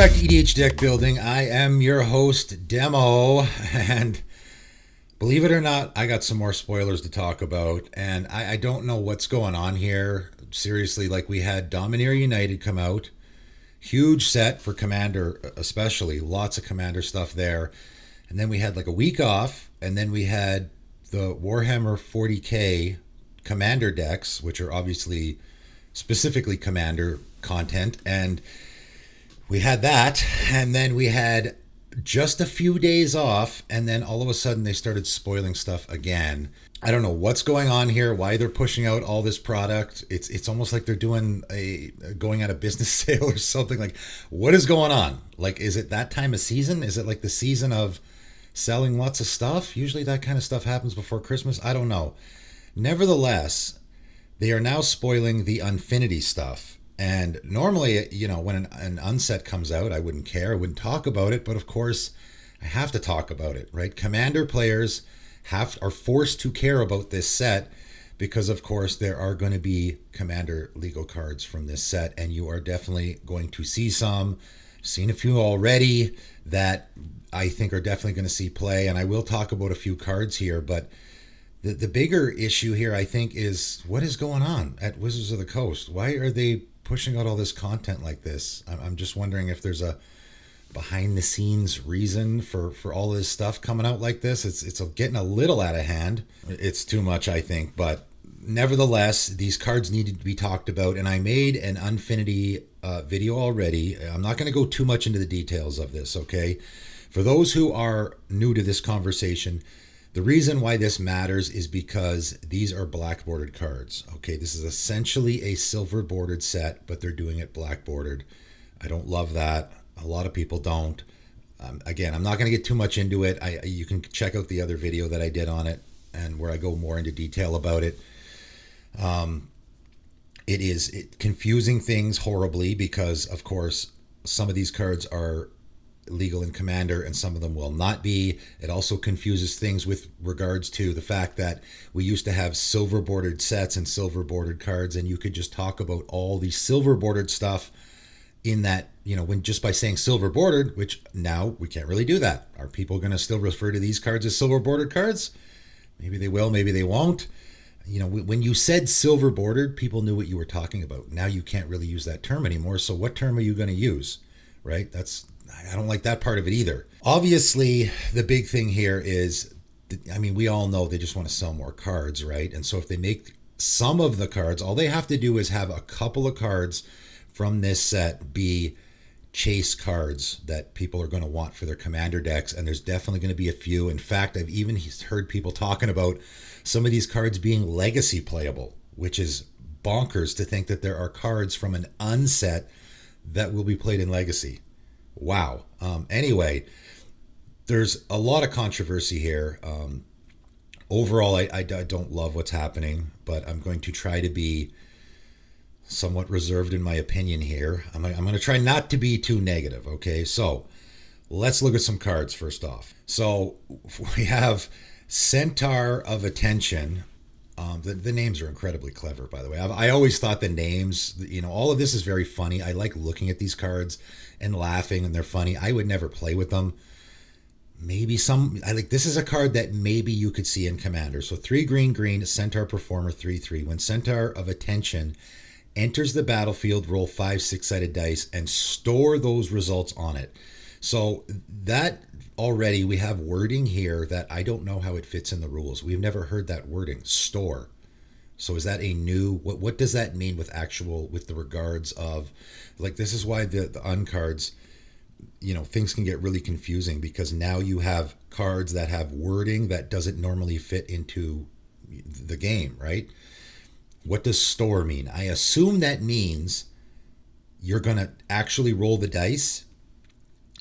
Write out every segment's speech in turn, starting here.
back to EDH Deck Building. I am your host, Demo, and believe it or not, I got some more spoilers to talk about, and I don't know what's going on here. Seriously, like we had Domineer United come out, huge set for Commander especially, lots of Commander stuff there, and then we had like a week off, and then we had the Warhammer 40k Commander decks, which are obviously specifically Commander content, and we had that, and then we had just a few days off, and then all of a sudden they started spoiling stuff again. I don't know what's going on here, why they're pushing out all this product. It's almost like they're doing a going out of business sale or something. Like, what is going on? Like, is it that time of season? Is it like the season of selling lots of stuff? Usually that kind of stuff happens before Christmas. I don't know. Nevertheless, they are now spoiling the Unfinity stuff. And normally, you know, when an unset comes out, I wouldn't care. I wouldn't talk about it. But of course, I have to talk about it, right? Commander players are forced to care about this set because, of course, there are going to be Commander legal cards from this set. And you are definitely going to see some. Seen a few already that I think are definitely going to see play. And I will talk about a few cards here. But the bigger issue here, I think, is what is going on at Wizards of the Coast? Why are they pushing out all this content like this? I'm just wondering if there's a behind the scenes reason for all this stuff coming out like this. It's getting a little out of hand. It's too much, I think, but nevertheless, these cards needed to be talked about, and I made an Unfinity video already. I'm not going to go too much into the details of this, okay? For those who are new to this conversation, the reason why this matters is because these are black bordered cards. Okay, this is essentially a silver bordered set, but they're doing it black bordered. I don't love that. A lot of people don't. Again, I'm not going to get too much into it. You can check out the other video that I did on it and where I go more into detail about it. It is confusing things horribly because, of course, some of these cards are legal in Commander and some of them will not be. It also confuses things with regards to the fact that we used to have silver bordered sets and silver bordered cards, and you could just talk about all the silver bordered stuff in that, you know, when just by saying silver bordered, which now we can't really do that. Are people going to still refer to these cards as silver bordered cards? Maybe they will, maybe they won't. You know, when you said silver bordered, people knew what you were talking about. Now you can't really use that term anymore. So what term are you going to use? Right? I don't like that part of it either. Obviously, the big thing here is, I mean, we all know they just want to sell more cards, right? And so if they make some of the cards, all they have to do is have a couple of cards from this set be chase cards that people are going to want for their Commander decks. And there's definitely going to be a few. In fact, I've even heard people talking about some of these cards being legacy playable, which is bonkers to think that there are cards from an unset that will be played in Legacy. Wow. Anyway, there's a lot of controversy here. Overall, I don't love what's happening, but I'm going to try to be somewhat reserved in my opinion here. I'm going to try not to be too negative, okay? So let's look at some cards first off. So we have Centaur of Attention. The names are incredibly clever, by the way. I always thought the names, you know, all of this is very funny. I like looking at these cards and laughing, and they're funny. I would never play with them. Maybe this is a card that maybe you could see in Commander. So 3 green, Centaur Performer 3/3. When Centaur of Attention enters the battlefield, roll 5 6-sided dice and store those results on it. So that already we have wording here that I don't know how it fits in the rules. We've never heard that wording, store. So is that a new, what does that mean with the regards of, like, this is why the uncards, you know, things can get really confusing because now you have cards that have wording that doesn't normally fit into the game, right? What does store mean? I assume that means you're going to actually roll the dice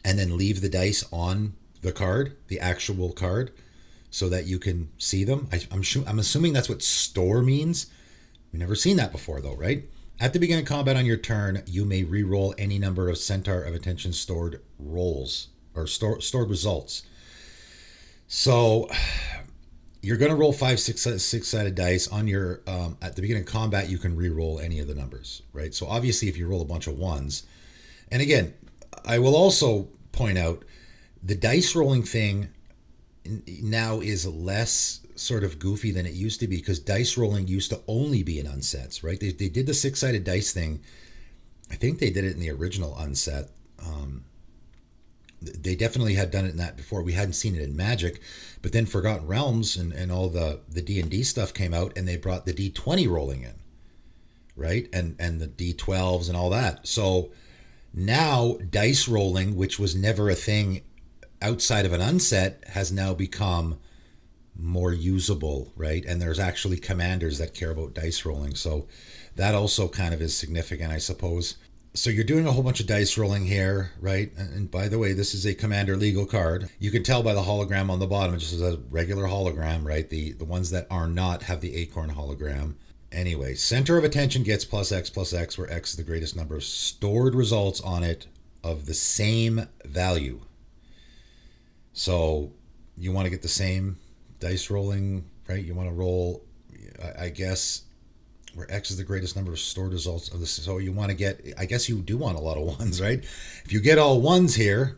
and then leave the dice on the card, the actual card, so that you can see them. I'm assuming that's what store means. We've never seen that before though, right? At the beginning of combat on your turn, you may re-roll any number of Centaur of Attention stored rolls or stored results. So you're going to roll 5 six-sided dice on your at the beginning of combat. You can re-roll any of the numbers, right? So obviously, if you roll a bunch of ones, and again, I will also point out the dice rolling thing now is less sort of goofy than it used to be, because dice rolling used to only be in unsets, right? They did the six-sided dice thing. I think they did it in the original unset. They definitely had done it in that before. We hadn't seen it in Magic, but then Forgotten Realms and all the D&D stuff came out, and they brought the D20 rolling in, right? And the D12s and all that. So now dice rolling, which was never a thing outside of an unset, has now become more usable, right? And there's actually commanders that care about dice rolling. So that also kind of is significant, I suppose. So you're doing a whole bunch of dice rolling here, right? And by the way, this is a commander legal card. You can tell by the hologram on the bottom, it just is a regular hologram, right? The ones that are not have the acorn hologram. Anyway, Centaur of Attention gets plus X, where X is the greatest number of stored results on it of the same value. So you want to get the same dice rolling, right? You want to roll, I guess, where X is the greatest number of stored results of this. So you want to get, I guess you do want a lot of ones, right? If you get all ones here,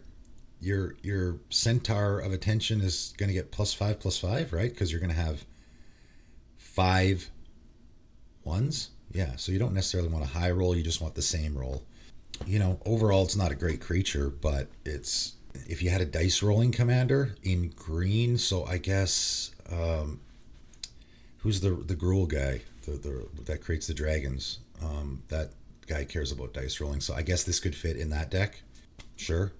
your Centaur of Attention is going to get plus 5, right? Because you're going to have 5 ones. Yeah, so you don't necessarily want a high roll, you just want the same roll. Overall, it's not a great creature, but it's, if you had a dice rolling commander in green, so I guess who's the Gruul guy, the that creates the dragons? That guy cares about dice rolling, so I guess this could fit in that deck, sure,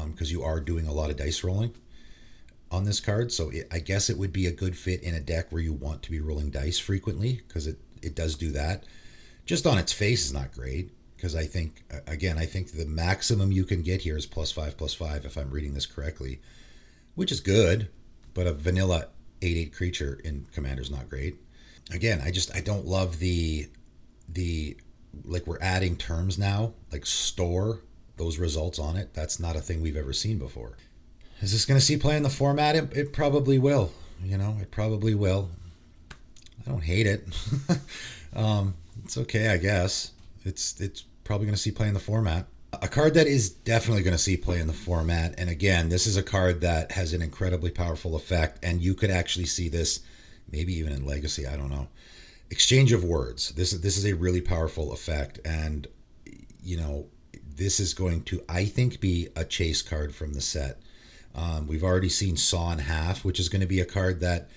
because you are doing a lot of dice rolling on this card. So I guess it would be a good fit in a deck where you want to be rolling dice frequently, because it does do that. Just on its face is not great, because I think the maximum you can get here is plus 5, if I'm reading this correctly, which is good, but a vanilla 8/8 creature in Commander is not great. Again, I don't love the like, we're adding terms now, like store those results on it. That's not a thing we've ever seen before. Is this going to see play in the format? It probably will. It probably will. I don't hate it. It's okay, I guess. It's probably going to see play in the format. A card that is definitely going to see play in the format, and again, this is a card that has an incredibly powerful effect, and you could actually see this maybe even in Legacy, I don't know. Exchange of Words. This is a really powerful effect, and this is going to, I think, be a chase card from the set. We've already seen Saw in Half, which is going to be a card that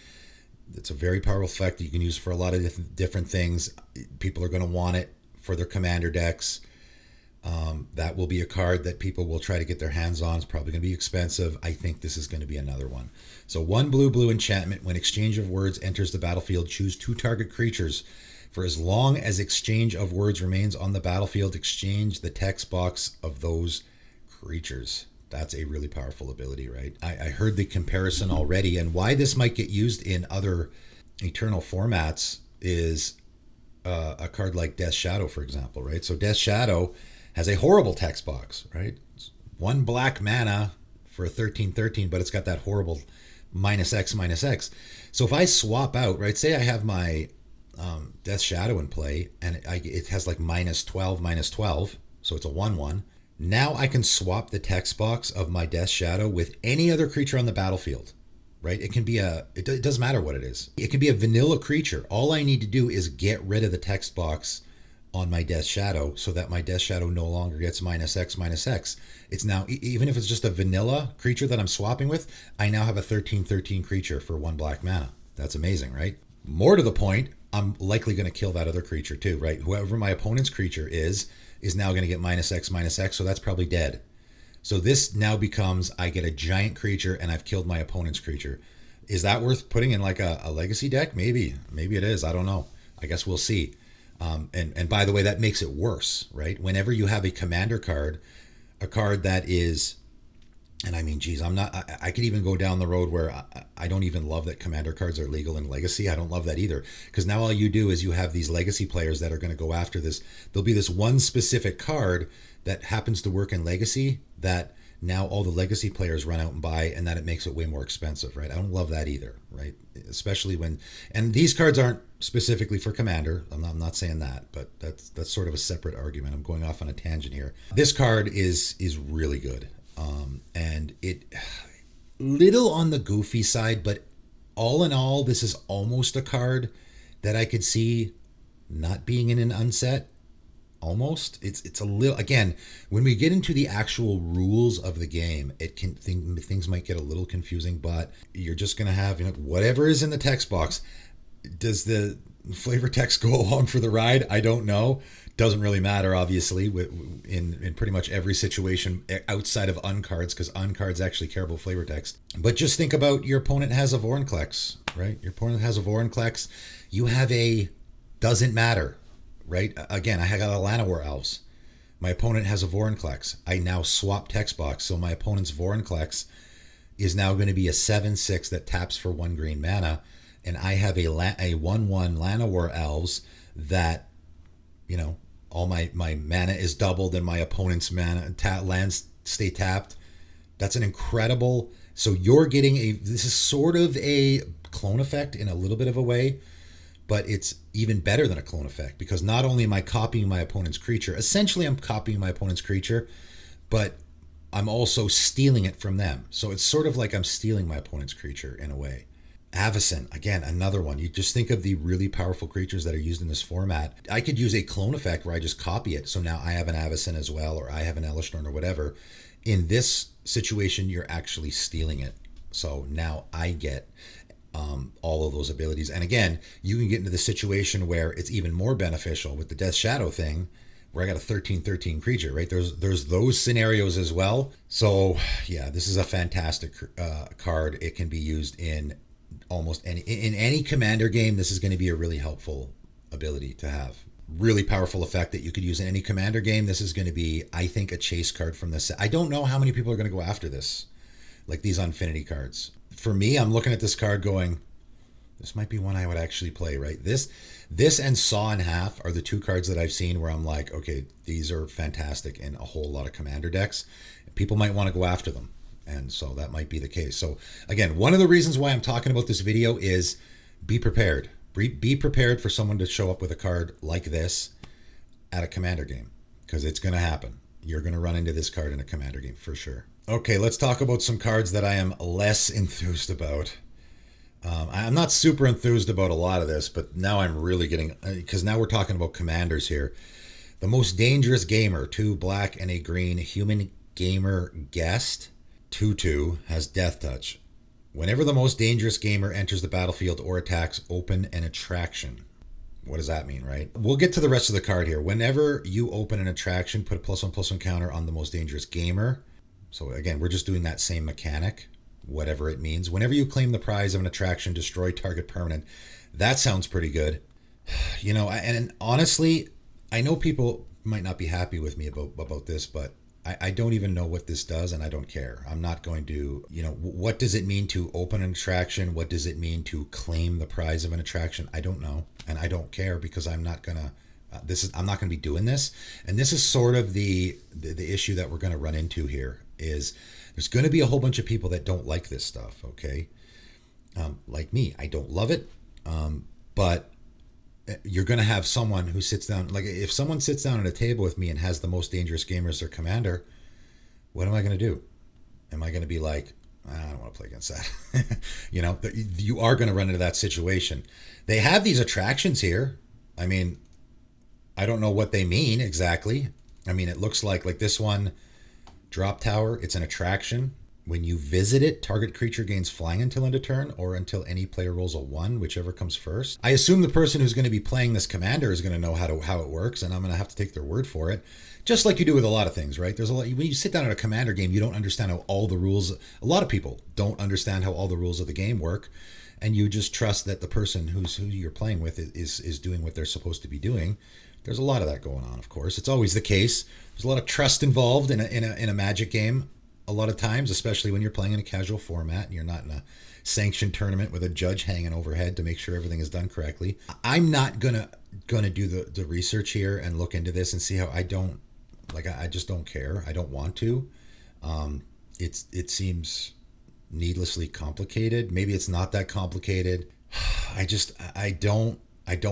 it's a very powerful effect that you can use for a lot of different things. People are going to want it for their commander decks. That will be a card that people will try to get their hands on. It's probably going to be expensive. I think this is going to be another one. So 1 blue enchantment. When Exchange of Words enters the battlefield, choose 2 target creatures. For as long as Exchange of Words remains on the battlefield, exchange the text box of those creatures. That's a really powerful ability, right? I heard the comparison already, and why this might get used in other Eternal formats is a card like Death Shadow, for example, right? So Death Shadow has a horrible text box, right? It's 1 black mana for a 13/13, but it's got that horrible -X. So if I swap out, right, say I have my Death Shadow in play, and it has like -12, so it's a 1/1. Now I can swap the text box of my Death Shadow with any other creature on the battlefield, right? It can be it doesn't matter what it is. It can be a vanilla creature. All I need to do is get rid of the text box on my Death Shadow so that my Death Shadow no longer gets -X. It's now, even if it's just a vanilla creature that I'm swapping with, I now have a 13/13 creature for 1 black mana. That's amazing, right? More to the point, I'm likely going to kill that other creature too, right? Whoever my opponent's creature is now going to get -X, so that's probably dead. So this now becomes, I get a giant creature and I've killed my opponent's creature. Is that worth putting in like a legacy deck? Maybe it is. I don't know. I guess we'll see. And by the way, that makes it worse, right? Whenever you have a commander card, a card that is, and I mean, geez, I could even go down the road where I don't even love that commander cards are legal in Legacy. I don't love that either. Because now all you do is you have these Legacy players that are going to go after this. There'll be this one specific card that happens to work in Legacy that now all the legacy players run out and buy, and that it makes it way more expensive, right? I don't love that either, right? Especially when, and these cards aren't specifically for Commander. I'm not saying that, but that's sort of a separate argument. I'm going off on a tangent here. This card is really good, and it little on the goofy side, but all in all, this is almost a card that I could see not being in an unset. Almost, it's a little, again, when we get into the actual rules of the game, it can things might get a little confusing, but you're just gonna have, whatever is in the text box. Does the flavor text go along for the ride? I don't know. Doesn't really matter, obviously, in pretty much every situation outside of uncards, because uncards actually care about flavor text. But just think about, your opponent has a Vorinclex, right? Your opponent has a Vorinclex. You have a doesn't matter, right? Again, I got a Llanowar Elves. My opponent has a Vorinclex. I now swap text box, so my opponent's Vorinclex is now going to be a 7/6 that taps for 1 green mana, and I have a 1/1 Llanowar Elves that, all my mana is doubled and my opponent's mana lands stay tapped. That's an incredible. So you're getting this is sort of a clone effect in a little bit of a way, but it's even better than a clone effect, because not only am I copying my opponent's creature, essentially I'm copying my opponent's creature, but I'm also stealing it from them. So it's sort of like I'm stealing my opponent's creature in a way. Avacyn, again, another one. You just think of the really powerful creatures that are used in this format. I could use a clone effect where I just copy it. So now I have an Avacyn as well, or I have an Elishnorn or whatever. In this situation, you're actually stealing it. So now I get all of those abilities. And again, you can get into the situation where it's even more beneficial with the Death Shadow thing, where I got a 13/13 creature, right? There's those scenarios as well. So yeah, this is a fantastic card. It can be used in almost any commander game. This is going to be a really helpful ability to have. Really powerful effect that you could use in any commander game. This is going to be, I think, a chase card from this set. I don't know how many people are going to go after this, like these Unfinity cards. For me, I'm looking at this card going, this might be one I would actually play, right? This and Saw in Half are the two cards that I've seen where I'm like, okay, these are fantastic in a whole lot of commander decks. People might want to go after them. And so that might be the case. So again, one of the reasons why I'm talking about this video is be prepared. Be prepared for someone to show up with a card like this at a commander game, because it's going to happen. You're going to run into this card in a commander game for sure. Okay, let's talk about some cards that I am less enthused about. I'm not super enthused about a lot of this, but now I'm really getting, because now we're talking about commanders here. The Most Dangerous Gamer, 2 black and a green human gamer guest, 2/2, has Death Touch. Whenever the Most Dangerous Gamer enters the battlefield or attacks, open an attraction. What does that mean, right? We'll get to the rest of the card here. Whenever you open an attraction, put a +1/+1 counter on the Most Dangerous Gamer. So again, we're just doing that same mechanic, whatever it means. Whenever you claim the prize of an attraction, destroy target permanent. That sounds pretty good. And honestly, I know people might not be happy with me about this, but I don't even know what this does, and I don't care. I'm not going to, what does it mean to open an attraction? What does it mean to claim the prize of an attraction? I don't know, and I don't care, because I'm not gonna. I'm not gonna be doing this, and this is sort of the issue that we're gonna run into here. Is there's going to be a whole bunch of people that don't like this stuff. Okay, like me, I don't love it, but you're going to have someone who sits down. Like if someone sits down at a table with me and has the Most Dangerous Gamer as their commander, what am I going to do? Am I going to be like, I don't want to play against that? You are going to run into that situation. They have these attractions here. I mean, I don't know what they mean exactly. I mean, it looks like this one, Drop Tower. It's an attraction. When you visit it, target creature gains flying until end of turn, or until any player rolls a 1, whichever comes first. I assume the person who's going to be playing this commander is going to know how it works, and I'm going to have to take their word for it. Just like you do with a lot of things, right? There's a lot. When you sit down at a commander game, you don't understand how all the rules. A lot of people don't understand how all the rules of the game work, and you just trust that the person who you're playing with is doing what they're supposed to be doing. There's a lot of that going on, of course. It's always the case. There's a lot of trust involved in a Magic game. A lot of times, especially when you're playing in a casual format and you're not in a sanctioned tournament with a judge hanging overhead to make sure everything is done correctly. I'm not gonna do the research here and look into this and see how. I just don't care. I don't want to. it seems needlessly complicated. Maybe it's not that complicated. I don't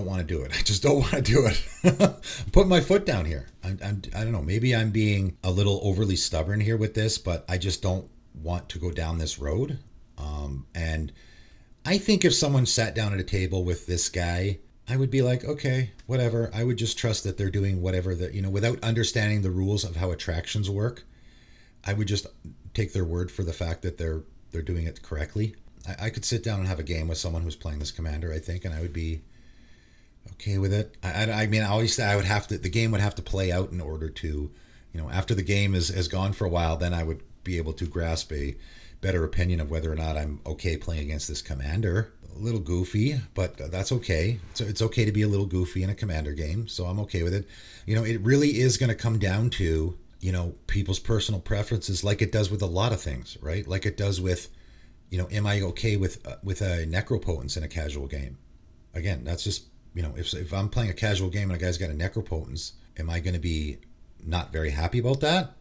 want to do it. I just don't want to do it. I'm putting my foot down here. I don't know. Maybe I'm being a little overly stubborn here with this, but I just don't want to go down this road. And I think if someone sat down at a table with this guy, I would be like, okay, whatever. I would just trust that they're doing whatever that, without understanding the rules of how attractions work. I would just take their word for the fact that they're doing it correctly. I could sit down and have a game with someone who's playing this commander, I think, and I would be okay with it. I mean, obviously, I would have to. The game would have to play out in order to, after the game has gone for a while, then I would be able to grasp a better opinion of whether or not I'm okay playing against this commander. A little goofy, but that's okay. So it's okay to be a little goofy in a commander game, so I'm okay with it. It really is going to come down to people's personal preferences, like it does with a lot of things, right? Like it does with, am I okay with a necropotence in a casual game? Again, that's just if I'm playing a casual game and a guy's got a necropotence, am I going to be not very happy about that,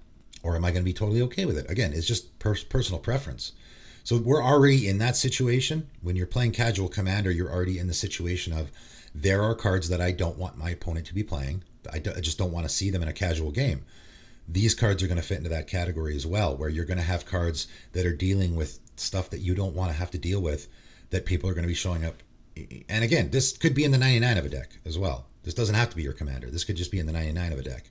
or am I going to be totally okay with it? Again, it's just personal preference. So we're already in that situation. When you're playing casual commander, you're already in the situation of there are cards that I don't want my opponent to be playing. I just don't want to see them in a casual game. These cards are going to fit into that category as well, where you're going to have cards that are dealing with stuff that you don't want to have to deal with, that people are going to be showing up. And again, this could be in the 99 of a deck as well. This doesn't have to be your commander. This could just be in the 99 of a deck.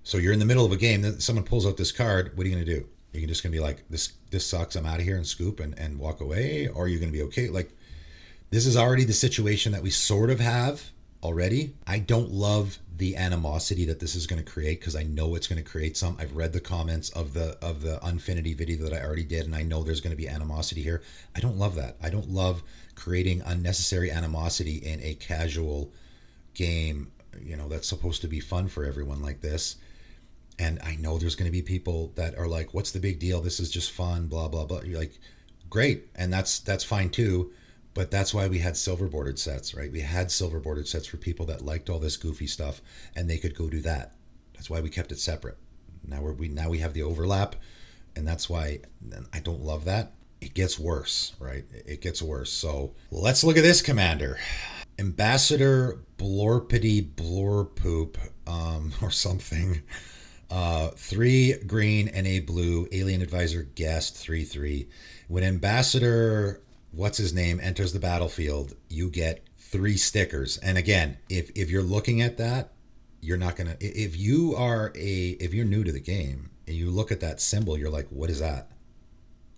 So you're in the middle of a game, someone pulls out this card, what are you going to do? You're just going to be like, this sucks, I'm out of here, and scoop and walk away? Or are you going to be okay? Like, this is already the situation that we sort of have already. I don't love the animosity that this is going to create, because I know it's going to create some. I've read the comments of the Unfinity video that I already did, and I know there's going to be animosity here. I don't love that. I don't love creating unnecessary animosity in a casual game, that's supposed to be fun for everyone like this. And I know there's going to be people that are like, what's the big deal? This is just fun, blah, blah, blah. You're like, great. And that's fine too. But that's why we had silver bordered sets, right? We had silver bordered sets for people that liked all this goofy stuff, and they could go do that. That's why we kept it separate. Now we have the overlap, and that's why I don't love that. It gets worse, right? It gets worse. So let's look at this commander. Ambassador Blorpity Blorpoop, or something. 3 green and a blue, alien advisor guest, 3/3. When Ambassador what's his name enters the battlefield, you get 3 stickers. And again, if you're looking at that, you're not gonna, if you're new to the game and you look at that symbol, you're like, what is that?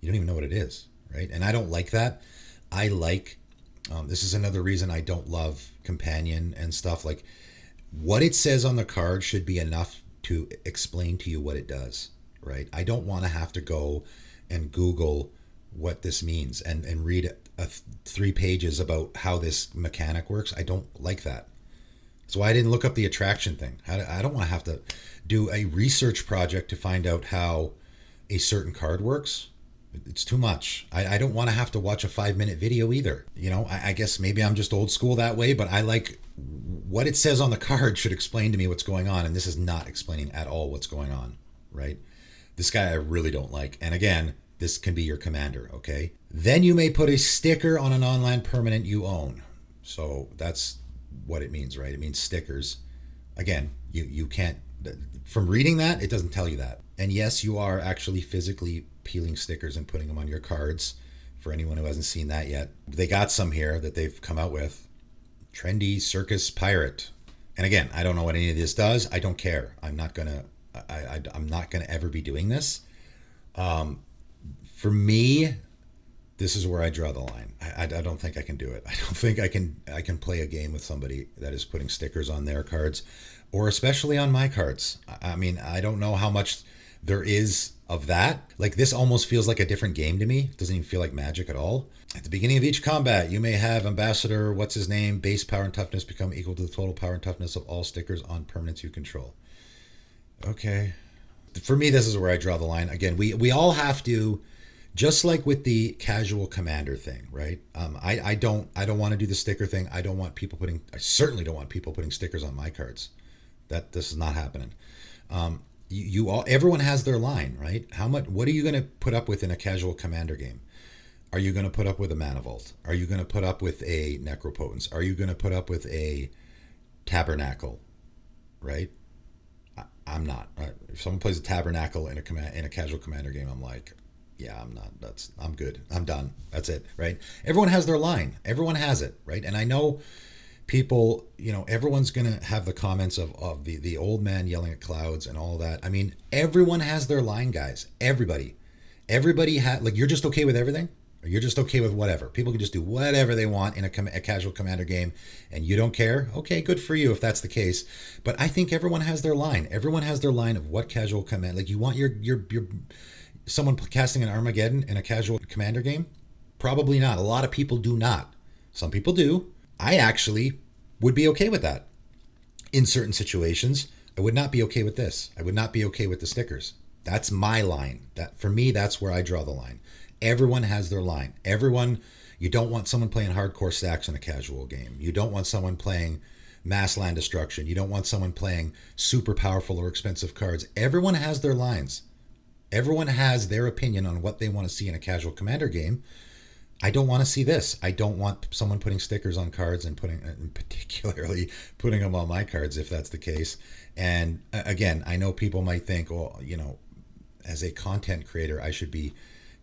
You don't even know what it is, right? And I don't like that. I like, this is another reason I don't love companion and stuff. Like, what it says on the card should be enough to explain to you what it does, right? I don't want to have to go and Google what this means and read 3 pages about how this mechanic works. I don't like that. That's why I didn't look up the attraction thing. I don't want to have to do a research project to find out how a certain card works. It's too much. I don't want to have to watch a 5-minute video either. I guess maybe I'm just old school that way, but I like what it says on the card should explain to me what's going on. And this is not explaining at all what's going on, right? This guy I really don't like. And again, this can be your commander, okay? Then you may put a sticker on an online permanent you own. So that's what it means, right? It means stickers. Again, you can't, from reading that, it doesn't tell you that. And yes, you are actually physically peeling stickers and putting them on your cards, for anyone who hasn't seen that yet. They got some here that they've come out with. Trendy Circus Pirate. And again, I don't know what any of this does. I don't care. I'm not gonna ever be doing this. For me, this is where I draw the line. I don't think I can do it. I don't think I can play a game with somebody that is putting stickers on their cards, or especially on my cards. I mean, I don't know how much there is of that. Like, this almost feels like a different game to me. It doesn't even feel like Magic at all. At the beginning of each combat, you may have Ambassador, what's his name, base power and toughness become equal to the total power and toughness of all stickers on permanents you control. Okay. For me, this is where I draw the line. Again, we all have to, just like with the casual commander thing, right? I don't want to do the sticker thing. I certainly don't want people putting stickers on my cards. This is not happening. you all, everyone has their line, right? How much? What are you going to put up with in a casual commander game? Are you going to put up with a Manivault? Are you going to put up with a Necropotence? Are you going to put up with a Tabernacle? Right? I'm not. If someone plays a Tabernacle in a casual commander game, I'm like, yeah, I'm not. I'm good. I'm done. That's it. Right? Everyone has their line. Everyone has it. Right? And I know people, everyone's going to have the comments of the old man yelling at clouds and all that. I mean, everyone has their line, guys. Everybody has, like, you're just okay with everything, or you're just okay with whatever. People can just do whatever they want in a casual commander game, and you don't care. Okay, good for you if that's the case. But I think everyone has their line. Everyone has their line of what casual command. Like, you want your someone casting an Armageddon in a casual commander game? Probably not. A lot of people do not. Some people do. I actually would be okay with that in certain situations. I would not be okay with this. I would not be okay with the stickers. That's my line. That, for me, that's where I draw the line. Everyone has their line. You don't want someone playing hardcore stacks in a casual game. You don't want someone playing mass land destruction. You don't want someone playing super powerful or expensive cards. Everyone has their lines. Everyone has their opinion on what they want to see in a casual commander game. I don't want to see this. I don't want someone putting stickers on cards and particularly putting them on my cards if that's the case. And again, I know people might think, well, as a content creator, I should be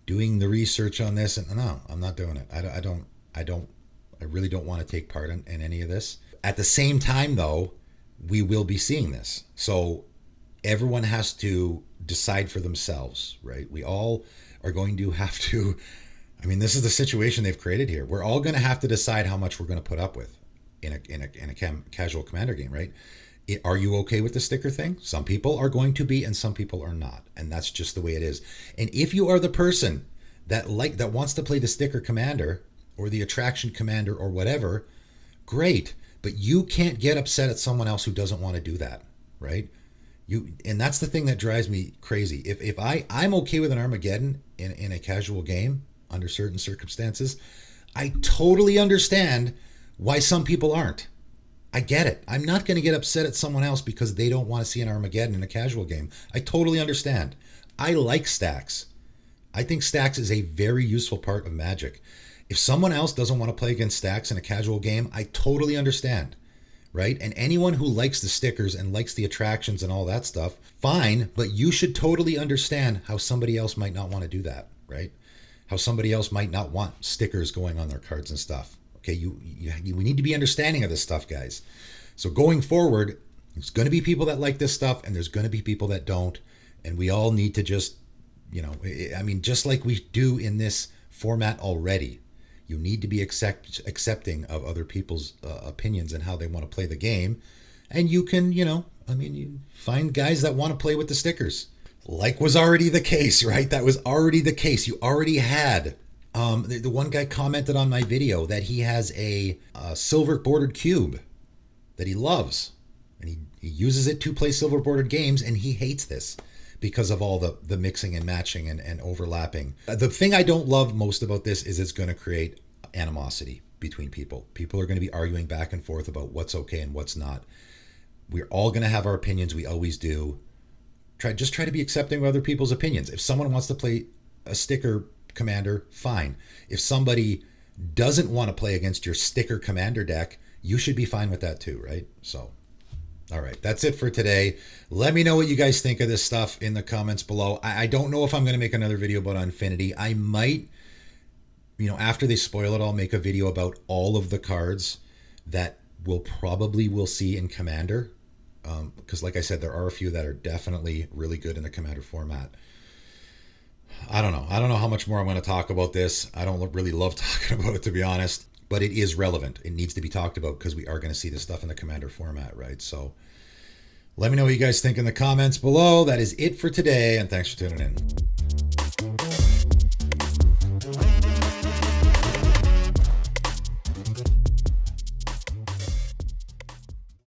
doing the research on this. And no, I'm not doing it. I really don't want to take part in any of this. At the same time, though, we will be seeing this. So everyone has to decide for themselves, right? We all are going to have to. I mean, this is the situation they've created here. We're all going to have to decide how much we're going to put up with in a casual commander game, right? Are you okay with the sticker thing? Some people are going to be, and some people are not, and that's just the way it is. And if you are the person that wants to play the sticker commander or the attraction commander or whatever, great. But you can't get upset at someone else who doesn't want to do that, right? And that's the thing that drives me crazy. If I'm okay with an Armageddon in a casual game under certain circumstances, I totally understand why some people aren't. I get it. I'm not going to get upset at someone else because they don't want to see an Armageddon in a casual game. I totally understand. I like stacks. I think stacks is a very useful part of Magic. If someone else doesn't want to play against stacks in a casual game, I totally understand, right? And anyone who likes the stickers and likes the attractions and all that stuff, fine, but you should totally understand how somebody else might not want to do that, right? How somebody else might not want stickers going on their cards and stuff. Okay, we need to be understanding of this stuff, guys. So going forward, there's going to be people that like this stuff, and there's going to be people that don't. And we all need to just, just like we do in this format already, you need to be accepting of other people's opinions and how they want to play the game. And you can, you find guys that want to play with the stickers. Like was already the case, right? That was already the case. You already had the one guy commented on my video that he has a silver bordered cube that he loves, and he uses it to play silver bordered games, and he hates this because of all the mixing and matching and overlapping. The thing I don't love most about this is it's going to create animosity between people. People are going to be arguing back and forth about what's okay and what's not. We're all going to have our opinions. We always do. Try to be accepting of other people's opinions. If someone wants to play a sticker commander, fine. If somebody doesn't want to play against your sticker commander deck, you should be fine with that too, right? So, all right, that's it for today. Let me know what you guys think of this stuff in the comments below. I don't know if I'm going to make another video about Unfinity. I might, after they spoil it, I'll make a video about all of the cards that we'll see in Commander. Because like I said, there are a few that are definitely really good in the Commander format. I don't know how much more I'm going to talk about this. I don't really love talking about it, to be honest, but it is relevant. It needs to be talked about because we are going to see this stuff in the Commander format, right? So let me know what you guys think in the comments below. That is it for today, and thanks for tuning in.